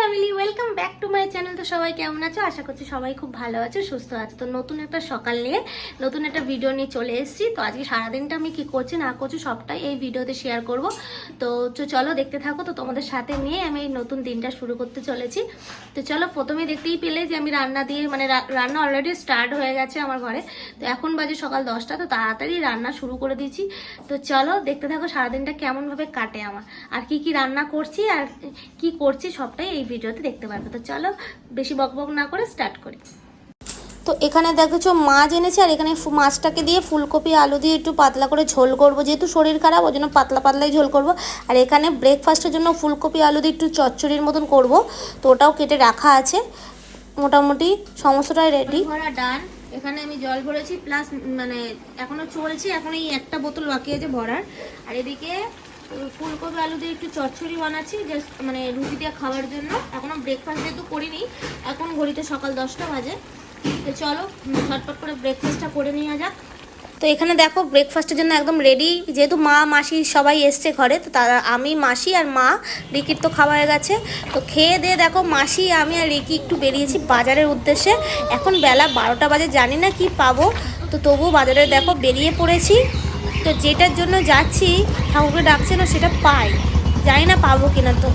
Family, welcome back to my channel. তো সবাই কেমন আছো? আশা করছি সবাই খুব ভালো আছো, সুস্থ আছো। তো নতুন একটা সকাল নিয়ে নতুন একটা ভিডিও নিয়ে চলে এসেছি। তো আজকে সারাদিনটা আমি কি করছি না করছি সবটাই এই ভিডিওতে শেয়ার করব। তো চলো দেখতে থাকো। তো তোমাদের সাথে নিয়ে আমি এই নতুন দিনটা শুরু করতে চলেছি। তো চলো, প্রথমেই দেখতেই পেলে যে আমি রান্না দিয়ে রান্না অলরেডি স্টার্ট হয়ে গেছে আমার ঘরে। তো এখন বাজে সকাল 10টা। তো তাড়াতাড়ি রান্না শুরু করে দিয়েছি। তো চলো দেখতে থাকো সারাদিনটা কেমনভাবে কাটে আমার, আর কি রান্না করছি আর কি করছি সবটাই এই ভিডিওতে দেখতে পারবে। তো চলো বেশি বকবক না করে স্টার্ট করি। তো এখানে দেখেছো মাছ এনেছে, আর এখানে মাছটাকে দিয়ে ফুলকপি আলু দিয়ে একটু পাতলা করে ঝোল করব, যেহেতু শরীর খারাপ ওই জন্য পাতলা পাতলাই ঝোল করব। আর এখানে ব্রেকফাস্টের জন্য ফুলকপি আলু দিয়ে একটু চচ্চড়ির মতন করব। তো ওটাও কেটে রাখা আছে, মোটামুটি সমস্তটাই রেডি। ভরা ডান, এখানে আমি জল ভরেছি, প্লাস এখনো চলছে, এখন এই একটা বোতল বাকি আছে ভরার। আর এদিকে ফুলকপি আলু দিয়ে একটু চচ্চড়ি বানাচ্ছি, জাস্ট রুটি দিয়ে খাওয়ার জন্য। এখনো ব্রেকফাস্ট যেহেতু করিনি, এখন ঘড়িতে সকাল 10টা বাজে। তো চলো ঝটপট করে ব্রেকফাস্টটা করে নেওয়া যাক। তো এখানে দেখো ব্রেকফাস্টের জন্য একদম রেডি, যেহেতু মা মাসি সবাই এসছে ঘরে। তো তারা আমি, মাসি আর মা, রিকির তো খাওয়া হয়ে গেছে। তো খেয়ে দিয়ে দেখো মাসি, আমি আর রিকি একটু বেরিয়েছি বাজারের উদ্দেশ্যে। এখন বেলা 12টা বাজে, জানি না কি পাবো, তো তবুও বাজারে দেখো বেরিয়ে পড়েছি। তো যেটার জন্য যাচ্ছি ঠাকুরকে ডাকছে না, সেটা পাই, জানি না পাবো কিনা। তো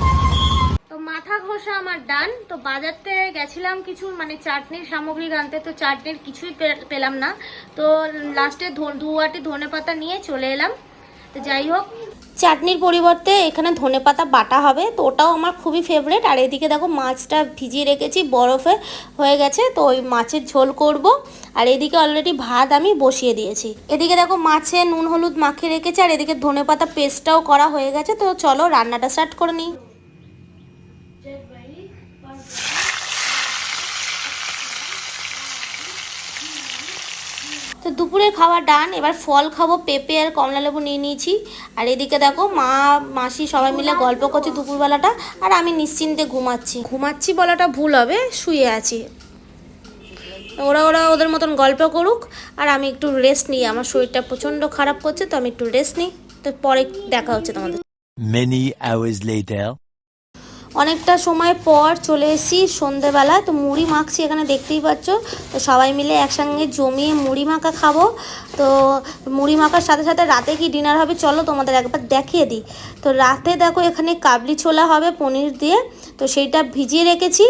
মাথা ঘষা আমার ডান। তো বাজারতে গেছিলাম কিছু চাটনির সামগ্রী আনতে, তো চাটনির কিছুই পেলাম না। তো লাস্টে 2 আটি ধনেপাতা নিয়ে চলে এলাম। তো যাই হোক, চাটনির পরিবর্তে এখানে ধনেপাতা বাটা হবে, তো ওটাও আমার খুবই ফেভারিট। আর এদিকে দেখো মাছটা ভিজিয়ে রেখেছি, বরফে হয়ে গেছে, তো ওই মাছের ঝোল করব। আর এদিকে অলরেডি ভাত আমি বসিয়ে দিয়েছি। এদিকে দেখো মাছে নুন হলুদ মাখিয়ে রেখেছি, আর এদিকে ধনেপাতা পেস্টটাও করা হয়ে গেছে। তো চলো রান্নাটা স্টার্ট করে নিই। তো দুপুরের খাওয়া ডান, এবার ফল খাবো, পেঁপে আর কমলা লেবু নিয়ে নিয়েছি। আর এদিকে দেখো মা মাসি সবাই মিলে গল্প করছি দুপুরবেলাটা, আর আমি নিশ্চিন্তে ঘুমাচ্ছি বলাটা ভুল হবে, শুয়ে আছি। ওরা ওদের মতন গল্প করুক, আর আমি একটু রেস্ট নিই। আমার শরীরটা প্রচণ্ড খারাপ করছে, তো আমি একটু রেস্ট নিই। তো পরে দেখা হচ্ছে তোমাদের। Many hours later. অনেকটা সময় পর চলে এসেছি সন্ধেবেলা। তো মুড়ি মাখছি, এখানে দেখতেই পাচ্ছ। তো সবাই মিলে একসঙ্গে জমিয়ে মুড়ি মাখা খাবো। তো মুড়ি মাখার সাথে সাথে রাতে কি ডিনার হবে চলো তোমাদের একবার দেখিয়ে দিই। তো রাতে দেখো এখানে কাবলি ছোলা হবে পনির দিয়ে, তো সেইটা ভিজিয়ে রেখেছি।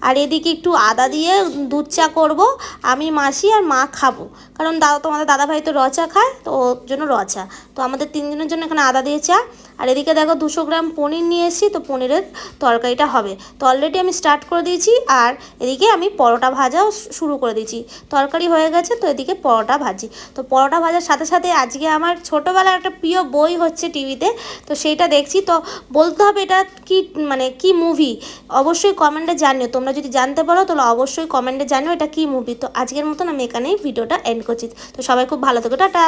আর এদিকে একটু আদা দিয়ে দুধ চা করবো, আমি, মাসি আর মা খাবো। কারণ তোমাদের দাদাভাই তো র চা খায়, তো ওর জন্য র চা। তো আমাদের 3 জনের জন্য এখানে আদা দিয়ে চা। আর এদিকে দেখো 200 গ্রাম পনির নিয়ে এসেছি, তো পনিরের তরকারিটা হবে। তো অলরেডি আমি স্টার্ট করে দিয়েছি। আর এদিকে আমি পরোটা ভাজাও শুরু করে দিয়েছি। তরকারি হয়ে গেছে, তো এদিকে পরোটা ভাজি। তো পরোটা ভাজার সাথে সাথে আজকে আমার ছোটোবেলার একটা প্রিয় বই হচ্ছে টিভিতে, তো সেইটা দেখছি। তো বলতে হবে এটা কি মুভি, অবশ্যই কমেন্টে জানিও। তোমরা যদি জানতে পারো তাহলে অবশ্যই কমেন্টে জানিও এটা কি মুভি। তো আজকের মতন আমি এখানেই ভিডিওটা এন্ড করছি। তো সবাই খুব ভালো থেকো, টাটা।